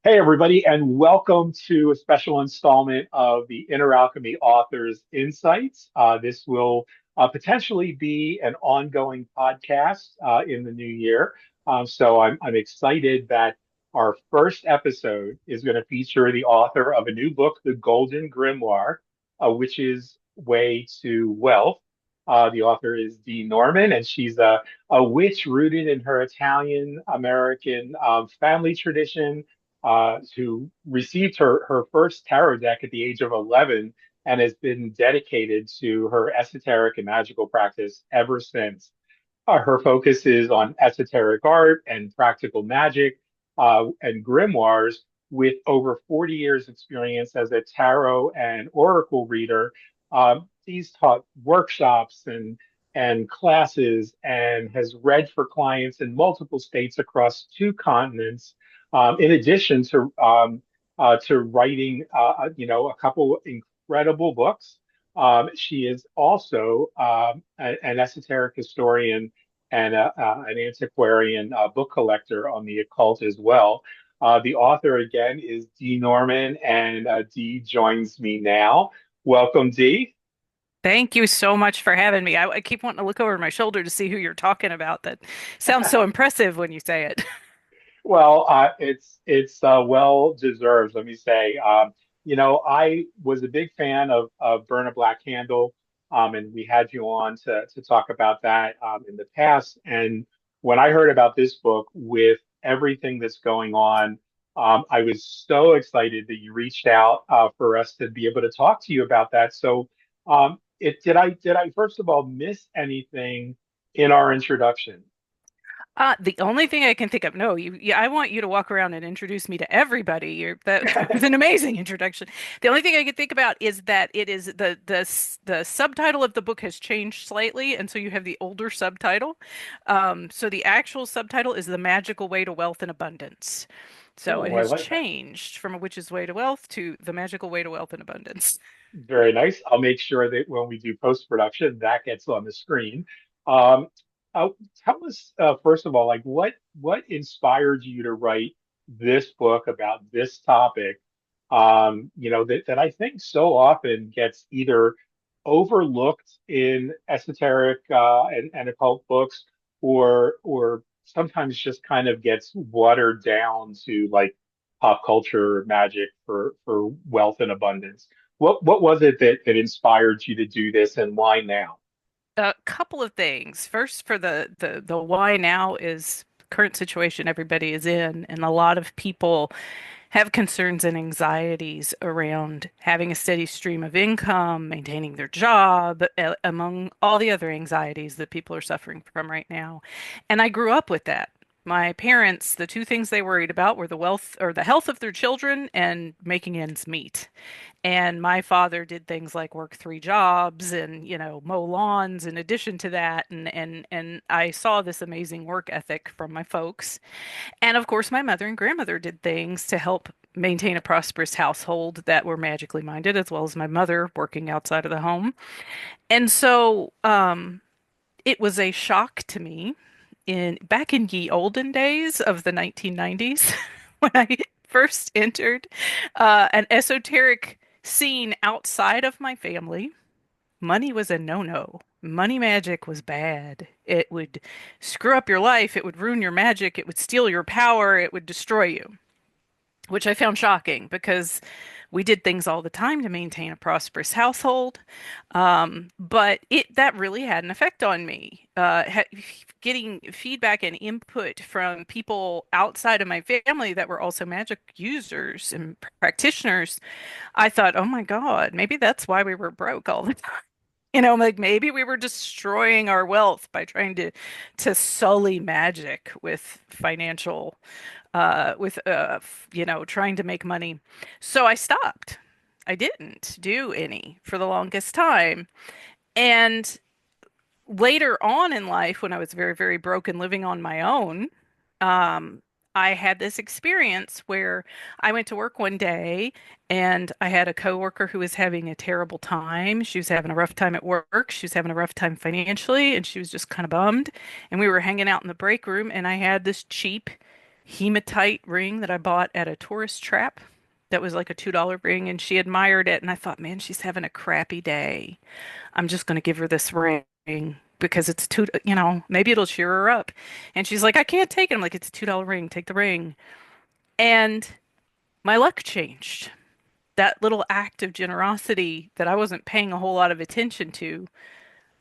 Hey, everybody, and welcome to a special installment of the Inner Alchemy Authors Insights. This will potentially be an ongoing podcast in the new year. So I'm excited that our first episode is going to feature the author of a new book, The Golden Grimoire, A Witch's Way to Wealth. The author is Dee Norman, and she's a witch rooted in her Italian American family tradition who received her first tarot deck at the age of 11 and has been dedicated to her esoteric and magical practice ever since. Her focus is on esoteric art and practical magic and grimoires with over 40 years experience as a tarot and oracle reader. He's taught workshops and classes and has read for clients in multiple states across two continents. In addition to writing, a couple incredible books. She is also an esoteric historian and an antiquarian book collector on the occult as well. The author again is Dee Norman, and Dee joins me now. Welcome, Dee. Thank you so much for having me. I keep wanting to look over my shoulder to see who you're talking about. That sounds so impressive when you say it. Well, it's well deserved, let me say. I was a big fan of Burn a Black Candle, and we had you on to talk about that in the past. And when I heard about this book with everything that's going on, I was so excited that you reached out for us to be able to talk to you about that. So, did I first of all miss anything in our introduction? The only thing I can think of, no, I want you to walk around and introduce me to everybody. That was an amazing introduction. The only thing I can think about is that it is the subtitle of the book has changed slightly, and so you have the older subtitle. So the actual subtitle is The Magical Way to Wealth and Abundance. So it Oh, I has like that. changed from A Witch's Way to Wealth to The Magical Way to Wealth and Abundance. Very nice. I'll make sure that when we do post-production, that gets on the screen. Um, uh, Tell us first of all, like what inspired you to write this book about this topic? That I think so often gets either overlooked in esoteric and occult books, or sometimes just kind of gets watered down to like pop culture magic for wealth and abundance. What was it that inspired you to do this, and why now? A couple of things. First, for the why now is current situation everybody is in, and a lot of people have concerns and anxieties around having a steady stream of income, maintaining their job, among all the other anxieties that people are suffering from right now. And I grew up with that. My parents, the two things they worried about were the wealth or the health of their children and making ends meet. And my father did things like work three jobs and, mow lawns in addition to that. And I saw this amazing work ethic from my folks. And of course, my mother and grandmother did things to help maintain a prosperous household that were magically minded, as well as my mother working outside of the home. And so, it was a shock to me in back in ye olden days of the 1990s when I first entered an esoteric scene outside of my family. Money was a no-no. Money magic was bad. It would screw up your life. It would ruin your magic. It would steal your power. It would destroy you, which I found shocking because we did things all the time to maintain a prosperous household. But that really had an effect on me. Getting feedback and input from people outside of my family that were also magic users and practitioners, I thought, oh my God, maybe that's why we were broke all the time. Like maybe we were destroying our wealth by trying to sully magic with financial with trying to make money. So I stopped. I didn't do any for the longest time. And later on in life, when I was very, very broken living on my own, um, I had this experience where I went to work one day and I had a coworker who was having a terrible time. She was having a rough time at work. She was having a rough time financially, and she was just kind of bummed. And we were hanging out in the break room, and I had this cheap hematite ring that I bought at a tourist trap that was like a $2 ring, and she admired it. And I thought, man, she's having a crappy day. I'm just going to give her this ring because it's two, maybe it'll cheer her up. And she's like, I can't take it. I'm like, it's a $2 ring. Take the ring. And my luck changed. That little act of generosity that I wasn't paying a whole lot of attention to,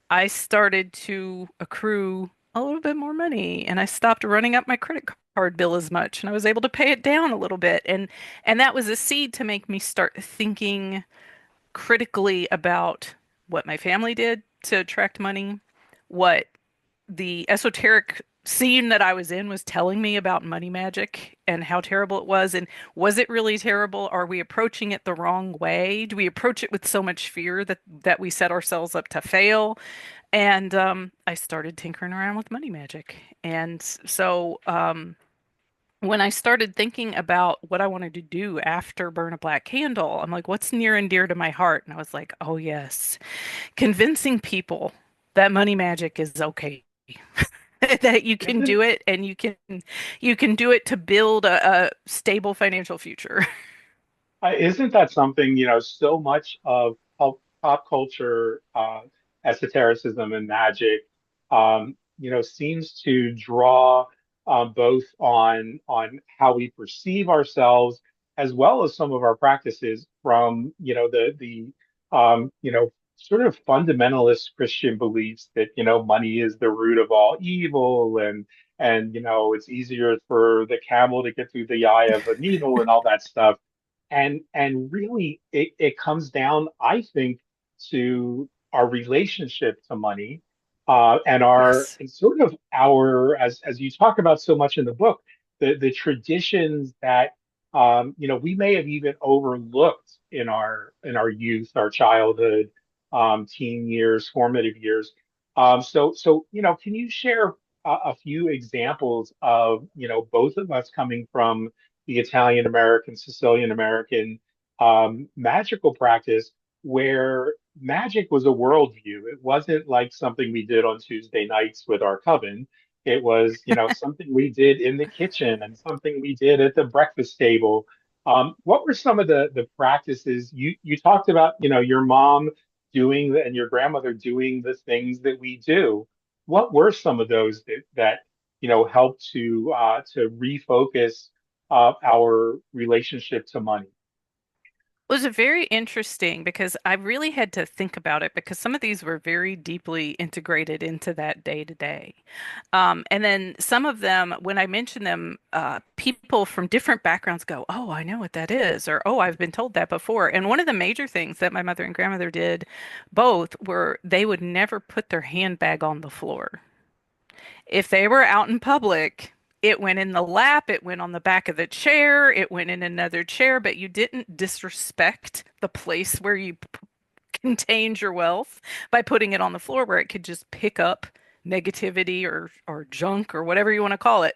I started to accrue a little bit more money and I stopped running up my credit card bill as much and I was able to pay it down a little bit. And that was a seed to make me start thinking critically about what my family did to attract money, what the esoteric scene that I was in was telling me about money magic and how terrible it was. And was it really terrible? Are we approaching it the wrong way? Do we approach it with so much fear that we set ourselves up to fail? And I started tinkering around with money magic. And so when I started thinking about what I wanted to do after Burn a Black Candle, I'm like, what's near and dear to my heart? And I was like, oh, yes, convincing people that money magic is okay. That you can Isn't do it and you can do it to build a stable financial future. isn't that something, so much of pop culture, esotericism and magic, seems to draw both on how we perceive ourselves as well as some of our practices from, sort of fundamentalist Christian beliefs that, money is the root of all evil and it's easier for the camel to get through the eye of a needle and all that stuff. And really it comes down, I think, to our relationship to money, and our Yes. and sort of our, as you talk about so much in the book, the traditions that we may have even overlooked in our youth, our childhood, teen years, formative years. So can you share a few examples of both of us coming from the Italian American, Sicilian American magical practice, where magic was a worldview. It wasn't like something we did on Tuesday nights with our coven. It was, something we did in the kitchen and something we did at the breakfast table. What were some of the practices you talked about? Your mom doing and your grandmother doing the things that we do. What were some of those that helped to refocus our relationship to money? It was very interesting because I really had to think about it because some of these were very deeply integrated into that day to day. And then some of them, when I mention them, people from different backgrounds go, "Oh, I know what that is," or "Oh, I've been told that before." And one of the major things that my mother and grandmother did both were they would never put their handbag on the floor. If they were out in public, it went in the lap, it went on the back of the chair, it went in another chair, but you didn't disrespect the place where you contained your wealth by putting it on the floor where it could just pick up negativity or junk or whatever you want to call it,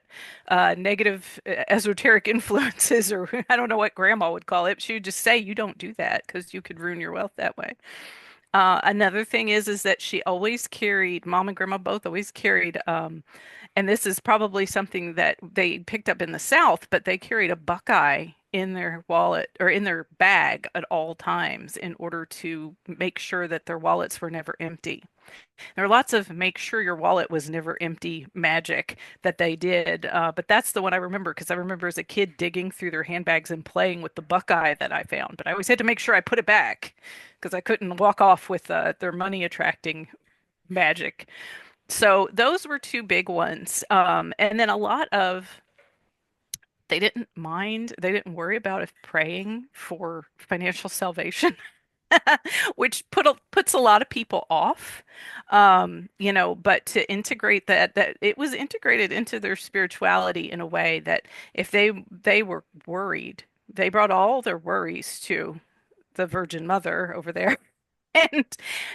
negative esoteric influences, or I don't know what grandma would call it. She would just say, you don't do that because you could ruin your wealth that way. Another thing is that she always carried, mom and grandma both always carried, and this is probably something that they picked up in the South, but they carried a Buckeye in their wallet or in their bag at all times in order to make sure that their wallets were never empty. There are lots of make sure your wallet was never empty magic that they did, but that's the one I remember because I remember as a kid digging through their handbags and playing with the Buckeye that I found. But I always had to make sure I put it back because I couldn't walk off with their money attracting magic. So those were two big ones. And then a lot of they didn't mind, they didn't worry about if praying for financial salvation. Which puts a lot of people off. But to integrate that it was integrated into their spirituality in a way that if they were worried, they brought all their worries to the Virgin Mother over there. And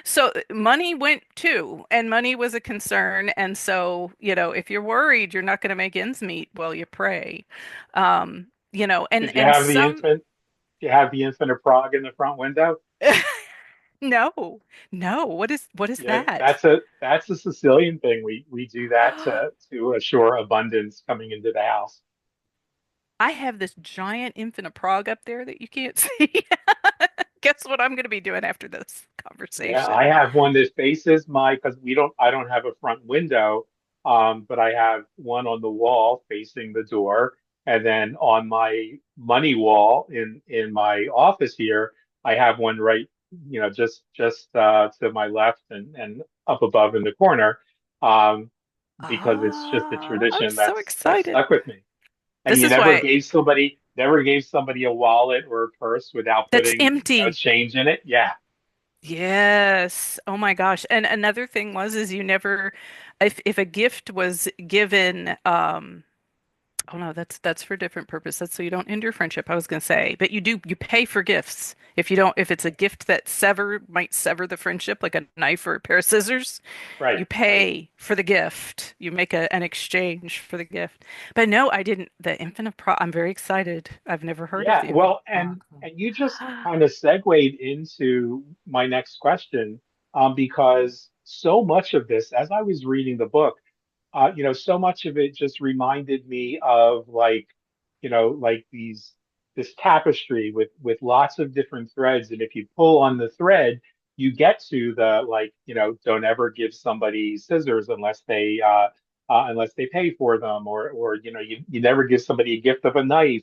so money went too, and money was a concern. And so, if you're worried you're not going to make ends meet, well, you pray. Did you And have the some infant? Did you have the infant of Prague in the front window? no, no, what is Yeah, that? that's a Sicilian thing. We do that to assure abundance coming into the house. I have this giant infant of Prague up there that you can't see. Guess what I'm going to be doing after this Yeah, conversation? I have one that faces my, because I don't have a front window, but I have one on the wall facing the door, and then on my money wall in my office here, I have one right, just to my left and up above in the corner, um, because it's just a Ah, I'm tradition so that's excited. stuck with me. And This you is why never gave somebody a wallet or a purse without that's putting, empty. change in it. Yeah, Yes. Oh my gosh. And another thing was is you never if a gift was given oh no, that's for a different purpose. That's so you don't end your friendship, I was gonna say. But you pay for gifts. If you don't if it's a gift that might sever the friendship, like a knife or a pair of scissors, right, you right. pay for the gift. You make an exchange for the gift. But no, I didn't. The Infinite Pro. I'm very excited. I've never heard of Yeah, the Infinite well, Pro. and you just kind of segued into my next question, because so much of this, as I was reading the book, so much of it just reminded me of like, like this tapestry with lots of different threads, and if you pull on the thread, you get to the like, don't ever give somebody scissors unless they pay for them, or you never give somebody a gift of a knife.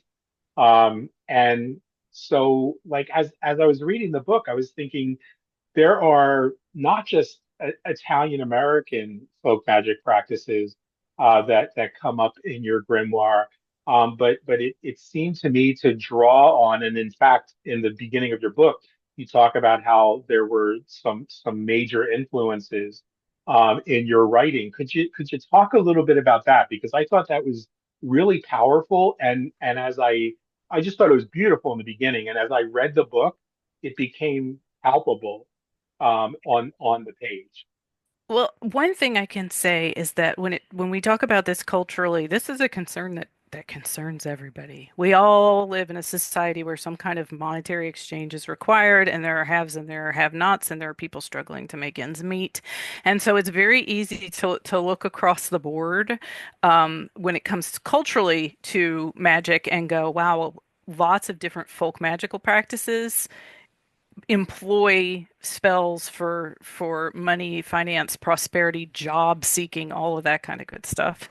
And so, like, as I was reading the book, I was thinking there are not just Italian American folk magic practices that come up in your grimoire, but it seemed to me to draw on, and in fact, in the beginning of your book, you talk about how there were some major influences in your writing. Could you talk a little bit about that? Because I thought that was really powerful, and as I just thought it was beautiful in the beginning, and as I read the book, it became palpable on the page. Well, one thing I can say is that when we talk about this culturally, this is a concern that concerns everybody. We all live in a society where some kind of monetary exchange is required, and there are haves and there are have-nots, and there are people struggling to make ends meet. And so it's very easy to look across the board when it comes culturally to magic and go, wow, lots of different folk magical practices employ spells for money, finance, prosperity, job seeking, all of that kind of good stuff.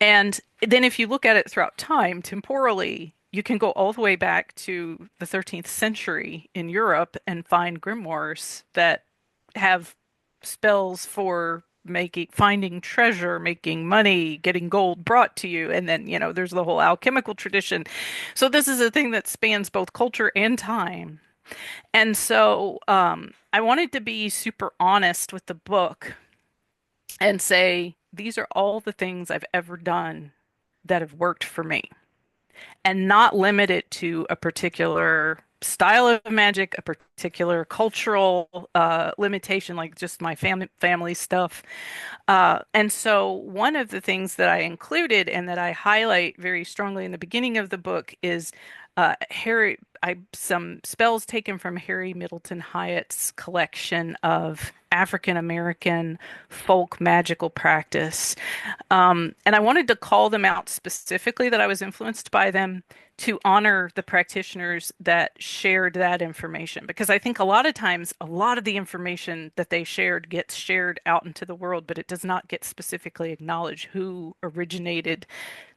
And then if you look at it throughout time, temporally, you can go all the way back to the 13th century in Europe and find grimoires that have spells for making finding treasure, making money, getting gold brought to you, and then, there's the whole alchemical tradition. So this is a thing that spans both culture and time. And so I wanted to be super honest with the book and say, these are all the things I've ever done that have worked for me, and not limit it to a particular style of magic, a particular cultural limitation, like just my family stuff. And so one of the things that I included and that I highlight very strongly in the beginning of the book is some spells taken from Harry Middleton Hyatt's collection of African American folk magical practice. And I wanted to call them out specifically that I was influenced by them to honor the practitioners that shared that information. Because I think a lot of times, a lot of the information that they shared gets shared out into the world, but it does not get specifically acknowledged who originated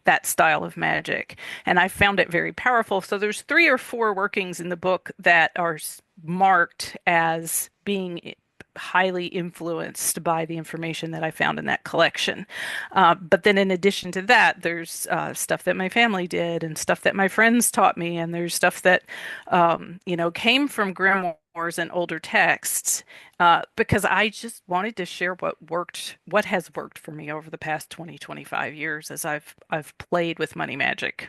that style of magic. And I found it very powerful. So there's three or four workings in the book that are marked as being highly influenced by the information that I found in that collection. But then in addition to that, there's stuff that my family did and stuff that my friends taught me, and there's stuff that came from grimoires and older texts, because I just wanted to share what has worked for me over the past 20, 25 years as I've played with money magic.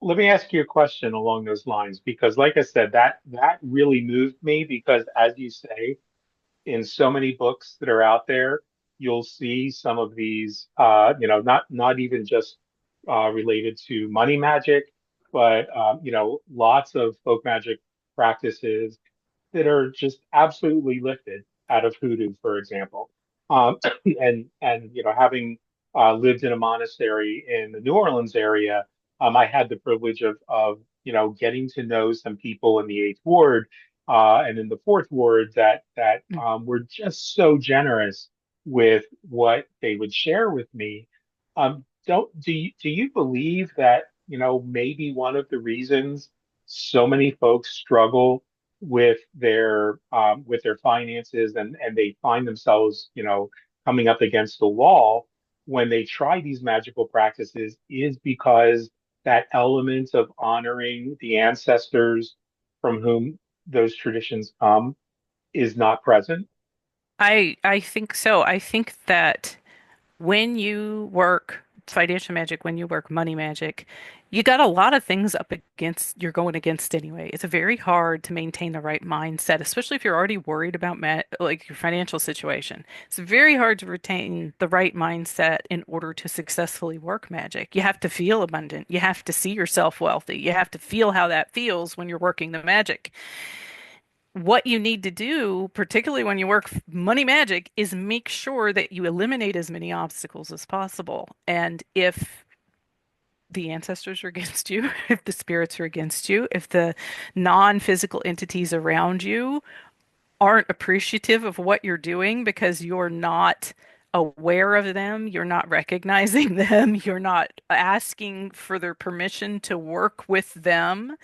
Let me ask you a question along those lines, because like I said, that really moved me, because as you say, in so many books that are out there, you'll see some of these, not even just related to money magic, but lots of folk magic practices that are just absolutely lifted out of hoodoo, for example. And having lived in a monastery in the New Orleans area, I had the privilege of getting to know some people in the Eighth Ward and in the Fourth Ward that were just so generous with what they would share with me. Don't do you believe that maybe one of the reasons so many folks struggle with their finances and they find themselves coming up against the wall when they try these magical practices is because that element of honoring the ancestors from whom those traditions come is not present? I think so. I think that when you work financial magic, when you work money magic, you got a lot of things up against you're going against anyway. It's very hard to maintain the right mindset, especially if you're already worried about like your financial situation. It's very hard to retain the right mindset in order to successfully work magic. You have to feel abundant. You have to see yourself wealthy. You have to feel how that feels when you're working the magic. What you need to do, particularly when you work money magic, is make sure that you eliminate as many obstacles as possible. And if the ancestors are against you, if the spirits are against you, if the non-physical entities around you aren't appreciative of what you're doing because you're not aware of them, you're not recognizing them, you're not asking for their permission to work with them,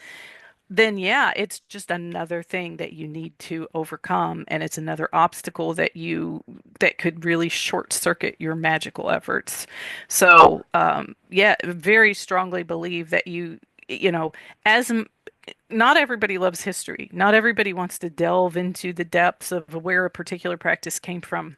then yeah, it's just another thing that you need to overcome, and it's another obstacle that could really short circuit your magical efforts. So, yeah, very strongly believe that you know, as not everybody loves history. Not everybody wants to delve into the depths of where a particular practice came from.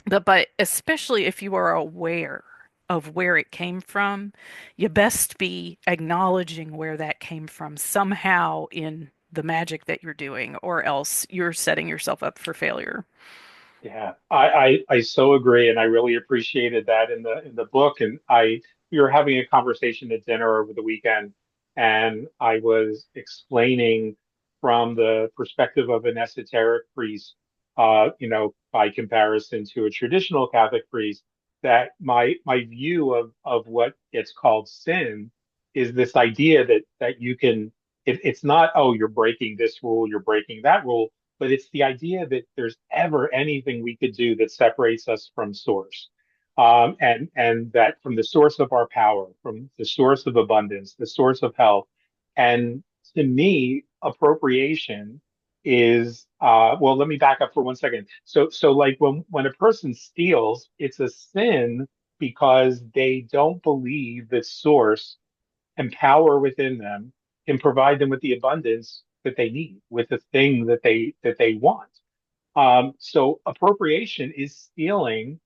But especially if you are aware of where it came from, you best be acknowledging where that came from somehow in the magic that you're doing, or else you're setting yourself up for failure. Yeah, I so agree, and I really appreciated that in the book. And we were having a conversation at dinner over the weekend, and I was explaining from the perspective of an esoteric priest, by comparison to a traditional Catholic priest, that my view of what gets called sin is this idea that you can it's not, oh, you're breaking this rule, you're breaking that rule, but it's the idea that there's ever anything we could do that separates us from source. And that from the source of our power, from the source of abundance, the source of health. And to me, appropriation is well, let me back up for 1 second. So like when a person steals, it's a sin because they don't believe that source and power within them can provide them with the abundance that they need, with the thing that they want. So appropriation is stealing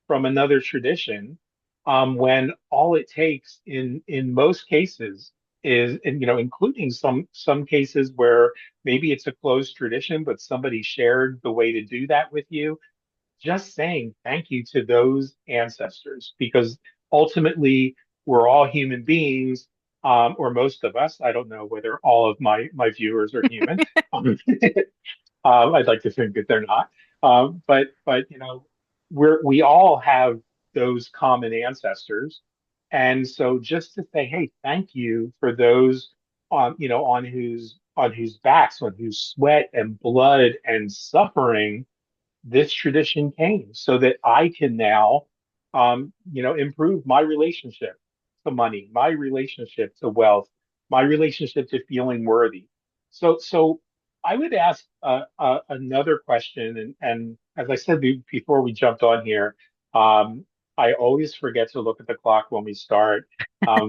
from another tradition, when all it takes in most cases is, and including some cases where maybe it's a closed tradition, but somebody shared the way to do that with you, just saying thank you to those ancestors, because ultimately we're all human beings, or most of us. I don't know whether all of my viewers are human. I'd like to think that they're not. But we all have those common ancestors, and so just to say, hey, thank you for those on whose backs, on whose sweat and blood and suffering this tradition came, so that I can now, improve my relationship to money, my relationship to wealth, my relationship to feeling worthy. So I would ask another question, and as I said before we jumped on here, I always forget to look at the clock when we start.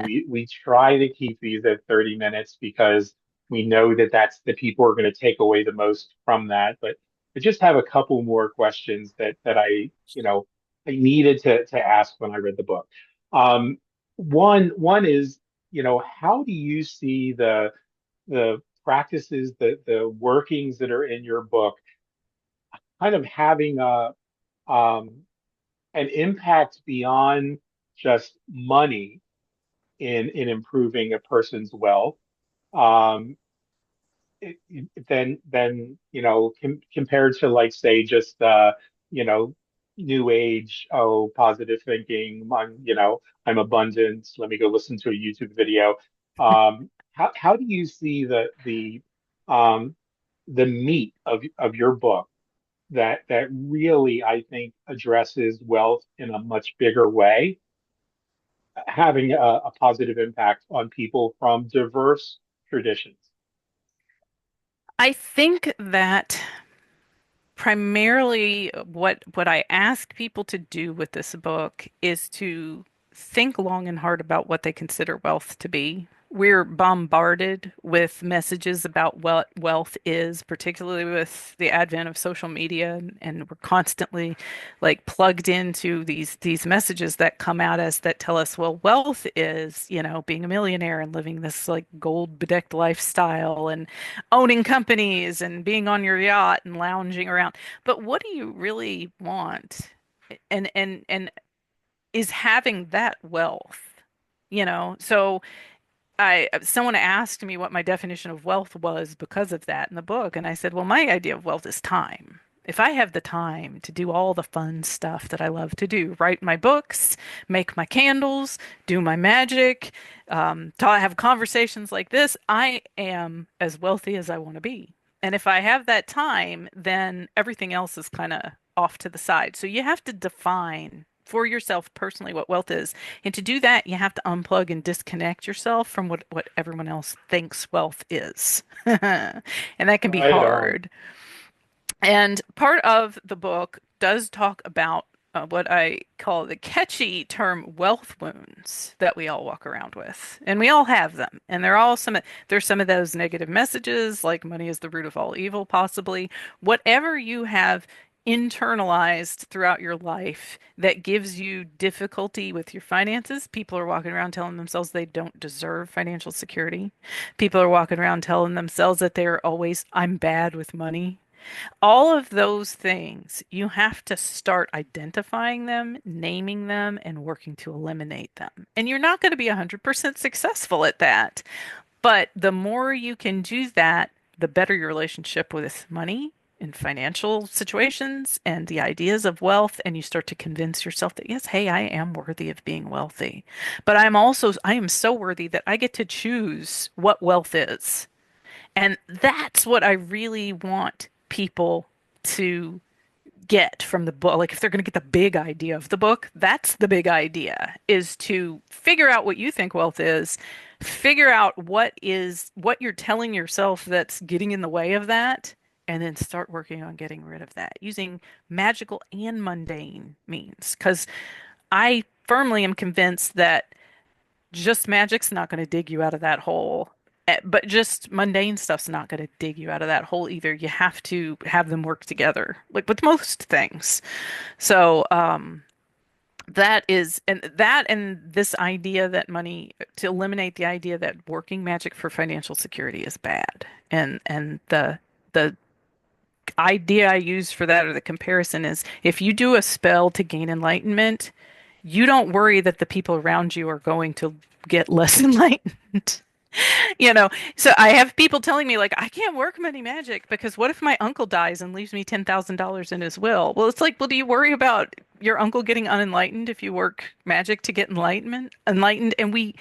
We try to keep these at 30 minutes because we know that that's the people who are going to take away the most from that. But I just have a couple more questions that I needed to ask when I read the book. One is, how do you see the practices, the workings that are in your book kind of having um, an impact beyond just money in improving a person's wealth? Um, then compared to, like, say, just you know new age, oh, positive thinking, I'm abundant. Let me go listen to a YouTube video. How do you see um, the meat of your book that really, I think, addresses wealth in a much bigger way, having a positive impact on people from diverse traditions? I think that primarily what I ask people to do with this book is to think long and hard about what they consider wealth to be. We're bombarded with messages about what wealth is, particularly with the advent of social media, and we're constantly like plugged into these messages that come at us that tell us, well, wealth is, being a millionaire and living this like gold bedecked lifestyle and owning companies and being on your yacht and lounging around. But what do you really want? And is having that wealth, So I someone asked me what my definition of wealth was because of that in the book, and I said, well, my idea of wealth is time. If I have the time to do all the fun stuff that I love to do, write my books, make my candles, do my magic, have conversations like this, I am as wealthy as I want to be. And if I have that time, then everything else is kind of off to the side. So you have to define for yourself personally what wealth is. And to do that, you have to unplug and disconnect yourself from what everyone else thinks wealth is. And that can be Right on. hard. And part of the book does talk about what I call the catchy term wealth wounds that we all walk around with. And we all have them. And there's some of those negative messages, like money is the root of all evil, possibly. Whatever you have internalized throughout your life that gives you difficulty with your finances. People are walking around telling themselves they don't deserve financial security. People are walking around telling themselves that they're always, I'm bad with money. All of those things, you have to start identifying them, naming them, and working to eliminate them. And you're not going to be 100% successful at that. But the more you can do that, the better your relationship with money in financial situations and the ideas of wealth. And you start to convince yourself that, yes, hey, I am worthy of being wealthy. But I am so worthy that I get to choose what wealth is. And that's what I really want people to get from the book. Like if they're going to get the big idea of the book, that's the big idea is to figure out what you think wealth is, figure out what you're telling yourself that's getting in the way of that, and then start working on getting rid of that using magical and mundane means. Because I firmly am convinced that just magic's not going to dig you out of that hole. But just mundane stuff's not going to dig you out of that hole either. You have to have them work together, like with most things. So, and this idea that money, to eliminate the idea that working magic for financial security is bad. And the idea I use for that or the comparison is if you do a spell to gain enlightenment, you don't worry that the people around you are going to get less enlightened. You know, so I have people telling me like I can't work money magic because what if my uncle dies and leaves me $10,000 in his will? Well, it's like, well, do you worry about your uncle getting unenlightened if you work magic to get enlightened? And we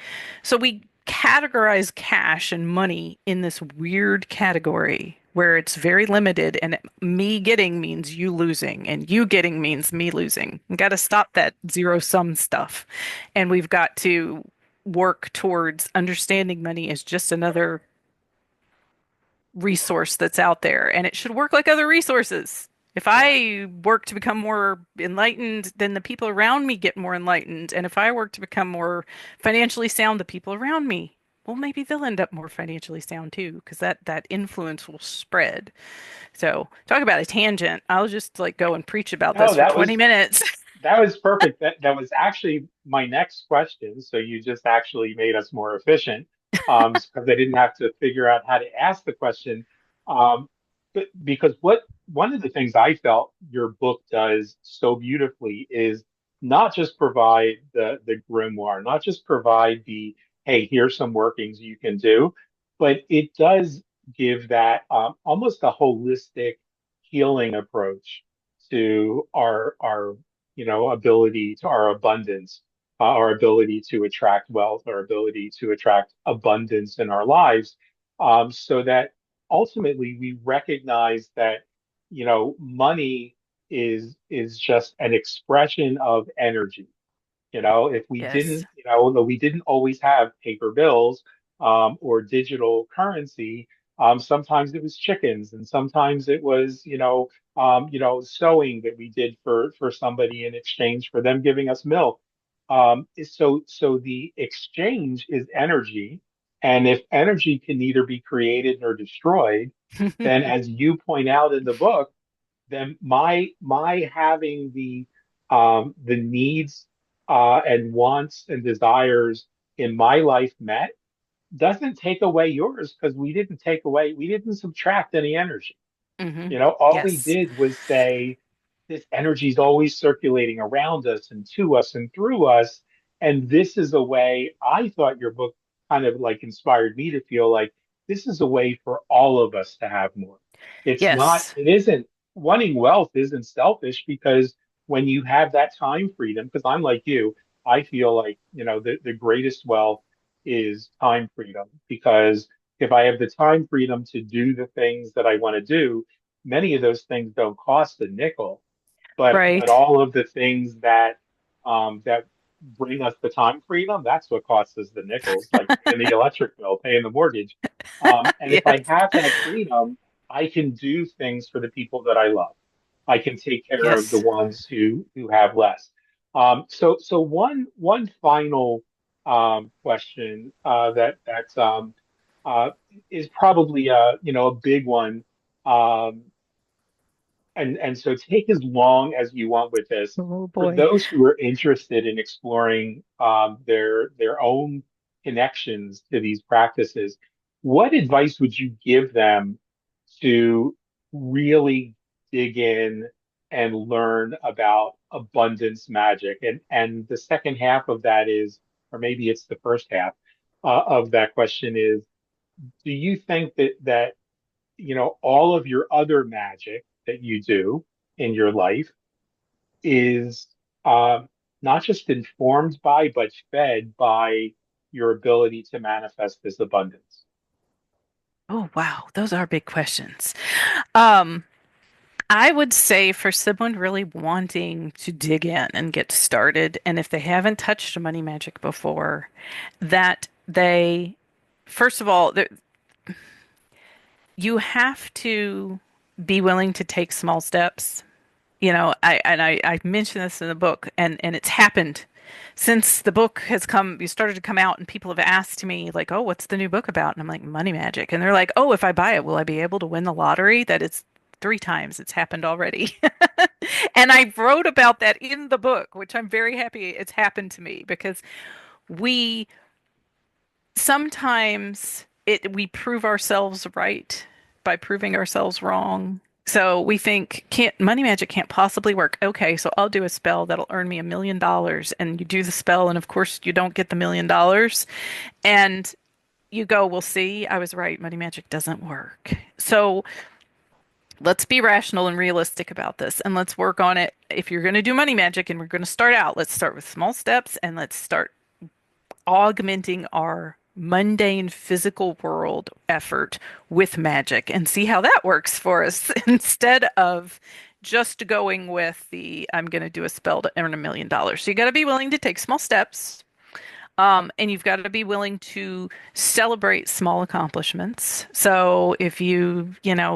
categorize cash and money in this weird category where it's very limited and me getting means you losing and you getting means me losing. We got to stop that zero sum stuff. And we've got to work towards understanding money as just another resource that's out there and it should work like other resources. If Yeah. I work to become more enlightened, then the people around me get more enlightened. And if I work to become more financially sound, the people around me, well, maybe they'll end up more financially sound too, because that influence will spread. So, talk about a tangent. I'll just like go and preach about No, this for 20 minutes. that was perfect. That was actually my next question. So you just actually made us more efficient, because I didn't have to figure out how to ask the question. But because one of the things I felt your book does so beautifully is not just provide the grimoire, not just provide the, hey, here's some workings you can do, but it does give that almost a holistic healing approach to our ability to our abundance, our ability to attract wealth, our ability to attract abundance in our lives, so that ultimately we recognize that, money is just an expression of energy. If we Yes. didn't, we didn't always have paper bills, or digital currency. Sometimes it was chickens, and sometimes it was, sewing that we did for somebody in exchange for them giving us milk. So the exchange is energy, and if energy can neither be created nor destroyed, then as you point out in the book, then my having the needs, and wants and desires in my life met doesn't take away yours, because we didn't subtract any energy. Hmm. All we Yes. did was say this energy is always circulating around us and to us and through us. And this is a way, I thought your book kind of like inspired me to feel like this is a way for all of us to have more. Yes. It isn't, wanting wealth isn't selfish, because when you have that time freedom, because I'm like you, I feel like, the greatest wealth is time freedom, because if I have the time freedom to do the things that I want to do, many of those things don't cost a nickel, but Right. all of the things that bring us the time freedom, that's what costs us the nickels, like paying the electric bill, paying the mortgage. And if I Yes. have that freedom, I can do things for the people that I love. I can take care of the Yes. ones who have less. So one final question, uh, is probably a big one. Um, and so take as long as you want with this. Oh For boy. those who are interested in exploring, their own connections to these practices, what advice would you give them to really dig in and learn about abundance magic? And the second half of that is, or maybe it's the first half, of that question is, do you think that all of your other magic that you do in your life is, not just informed by, but fed by your ability to manifest this abundance? Oh wow, those are big questions. Um, I would say for someone really wanting to dig in and get started, and if they haven't touched money magic before, that they, first of all, you have to be willing to take small steps. I mentioned this in the book, and it's happened since the book has come, you started to come out, and people have asked me like, "Oh, what's the new book about?" And I'm like, "Money magic." And they're like, "Oh, if I buy it, will I be able to win the lottery?" That is three times it's happened already. And I wrote about that in the book, which I'm very happy it's happened to me because we sometimes we prove ourselves right by proving ourselves wrong. So we think can't money magic can't possibly work. Okay, so I'll do a spell that'll earn me $1 million, and you do the spell, and of course you don't get the $1 million, and you go, "Well, see, I was right. Money magic doesn't work." So let's be rational and realistic about this, and let's work on it. If you're going to do money magic, and we're going to start out, let's start with small steps, and let's start augmenting our mundane physical world effort with magic and see how that works for us instead of just going with the I'm going to do a spell to earn $1 million. So you got to be willing to take small steps. And you've got to be willing to celebrate small accomplishments. So if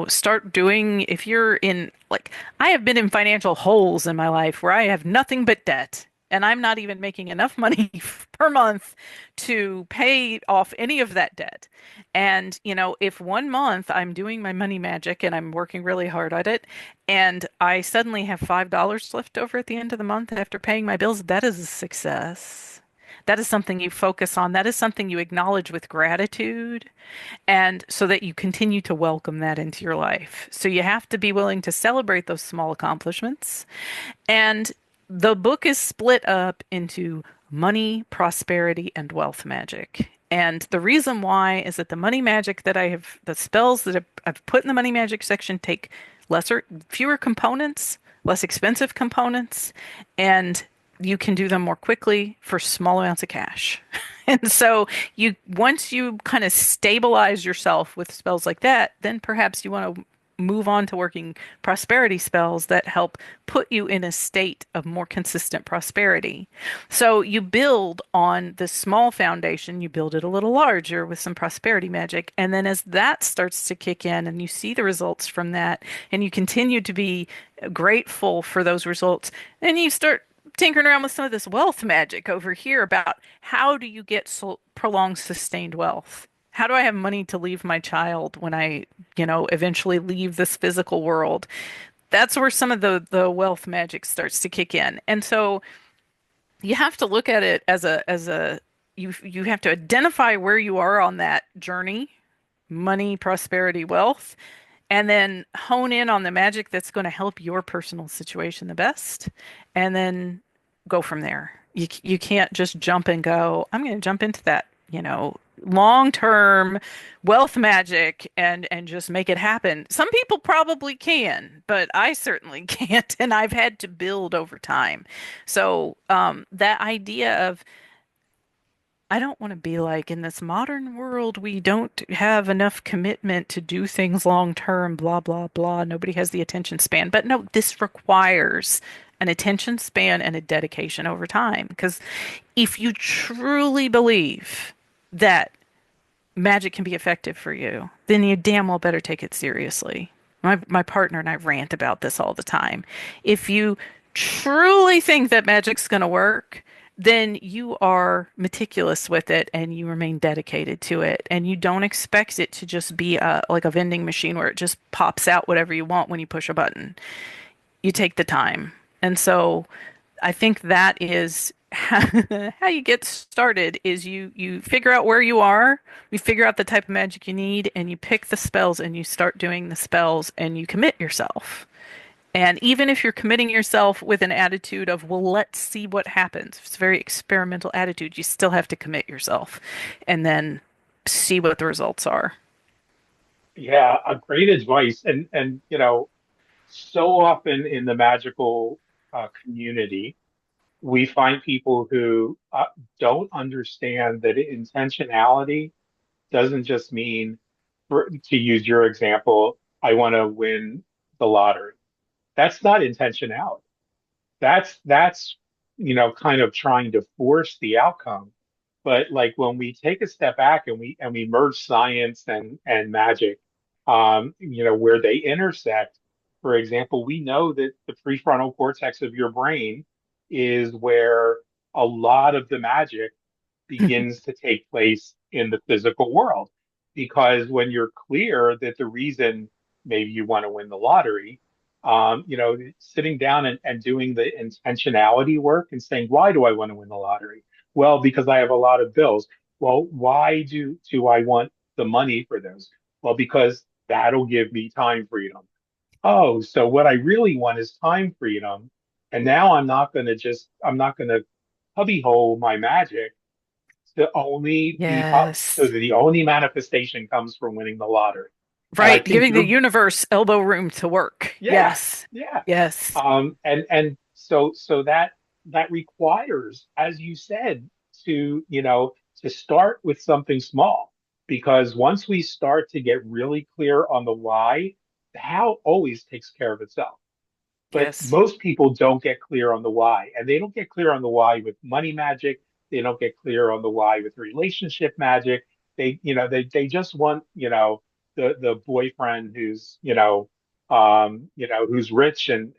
start doing, if you're in, like, I have been in financial holes in my life where I have nothing but debt, and I'm not even making enough money per month to pay off any of that debt. And, if one month I'm doing my money magic and I'm working really hard at it, and I suddenly have $5 left over at the end of the month after paying my bills, that is a success. That is something you focus on. That is something you acknowledge with gratitude, and so that you continue to welcome that into your life. So you have to be willing to celebrate those small accomplishments. And the book is split up into money, prosperity, and wealth magic. And the reason why is that the money magic the spells that I've put in the money magic section take fewer components, less expensive components, and you can do them more quickly for small amounts of cash. And so you once you kind of stabilize yourself with spells like that, then perhaps you want to move on to working prosperity spells that help put you in a state of more consistent prosperity. So you build on the small foundation, you build it a little larger with some prosperity magic, and then as that starts to kick in and you see the results from that and you continue to be grateful for those results, then you start tinkering around with some of this wealth magic over here about how do you get prolonged sustained wealth? How do I have money to leave my child when I, eventually leave this physical world? That's where some of the wealth magic starts to kick in. And so you have to look at it as a you have to identify where you are on that journey, money, prosperity, wealth, and then hone in on the magic that's going to help your personal situation the best, and then go from there. You can't just jump and go, I'm going to jump into that, long-term wealth magic and just make it happen. Some people probably can, but I certainly can't, and I've had to build over time. So, that idea of I don't want to be like in this modern world, we don't have enough commitment to do things long term, blah, blah, blah. Nobody has the attention span. But no, this requires an attention span and a dedication over time. Because if you truly believe that magic can be effective for you, then you damn well better take it seriously. My partner and I rant about this all the time. If you truly think that magic's going to work, then you are meticulous with it and you remain dedicated to it. And you don't expect it to just be like a vending machine where it just pops out whatever you want when you push a button. You take the time. And so I think that is how you get started is you figure out where you are, you figure out the type of magic you need, and you pick the spells and you start doing the spells and you commit yourself. And even if you're committing yourself with an attitude of, well, let's see what happens, it's a very experimental attitude, you still have to commit yourself and then see what the results are. Yeah, a great advice. And so often in the magical community, we find people who don't understand that intentionality doesn't just mean, to use your example, I want to win the lottery. That's not intentionality. That's kind of trying to force the outcome. But like when we take a step back and we merge science and magic, where they intersect, for example, we know that the prefrontal cortex of your brain is where a lot of the magic begins to take place in the physical world. Because when you're clear that the reason maybe you want to win the lottery, sitting down and doing the intentionality work and saying, why do I want to win the lottery? Well, because I have a lot of bills. Well, why do I want the money for those? Well, because that'll give me time freedom. Oh, so what I really want is time freedom. And now I'm not going to cubbyhole my magic to only be so Yes. that the only manifestation comes from winning the lottery. And I Right. think Giving the you're, universe elbow room to work. yeah, Yes. yeah. Yes. And so that requires, as you said, to start with something small, because once we start to get really clear on the why, the how always takes care of itself. But Yes. most people don't get clear on the why, and they don't get clear on the why with money magic. They don't get clear on the why with relationship magic. They just want, the boyfriend who's rich and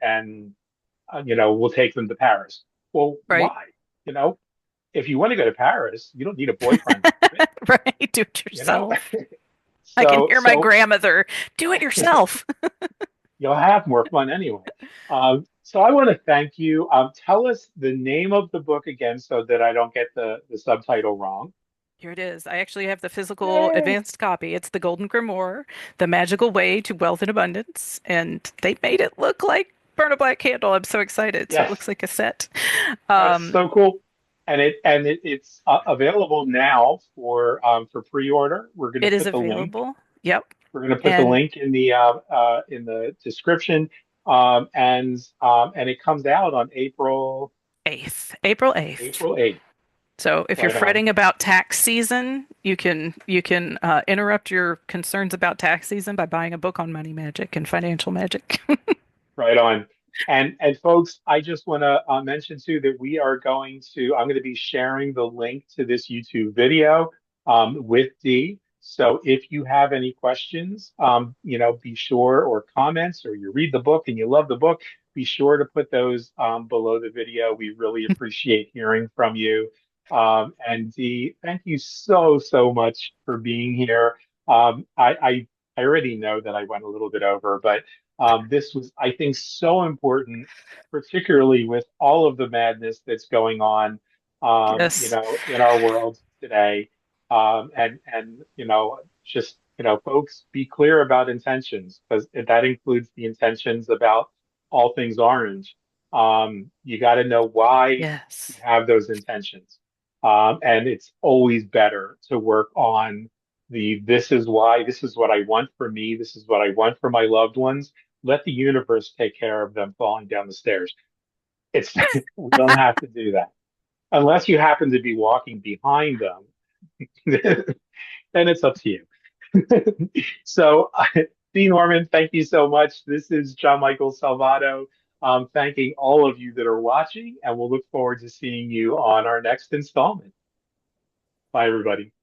will take them to Paris. Well, Right. why? You know, if you want to go to Paris, you don't need a boyfriend who's rich, Right. Do it you know? yourself. I can So, hear my so grandmother. Do it yourself. you'll have more fun anyway. So I want to thank you. Tell us the name of the book again so that I don't get the subtitle wrong. Here it is. I actually have the physical Yay. advanced copy. It's the Golden Grimoire, The Magical Way to Wealth and Abundance. And they made it look like Burn a Black Candle. I'm so excited. So it Yes, looks like a set. that's Um, so cool. And it's available now for pre-order. it is available. Yep. We're gonna put the And link in the description. And it comes out on April 8th, April 8th. April 8th. So if you're Right on. fretting about tax season, you can interrupt your concerns about tax season by buying a book on money magic and financial magic. Right on. And folks, I just want to mention too that I'm going to be sharing the link to this YouTube video with Dee. So if you have any questions, be sure, or comments, or you read the book and you love the book, be sure to put those below the video. We really appreciate hearing from you. And Dee, thank you so much for being here. I already know that I went a little bit over, but this was, I think, so important, particularly with all of the madness that's going on, Yes. in our world today. And folks, be clear about intentions, because that includes the intentions about all things orange. You got to know why you Yes. have those intentions. And it's always better to work on this is why, this is what I want for me, this is what I want for my loved ones. Let the universe take care of them falling down the stairs. It's we don't have to do that unless you happen to be walking behind them. Then it's up to you. So, Dee Norman, thank you so much. This is John Michael Salvato, thanking all of you that are watching, and we'll look forward to seeing you on our next installment. Bye, everybody.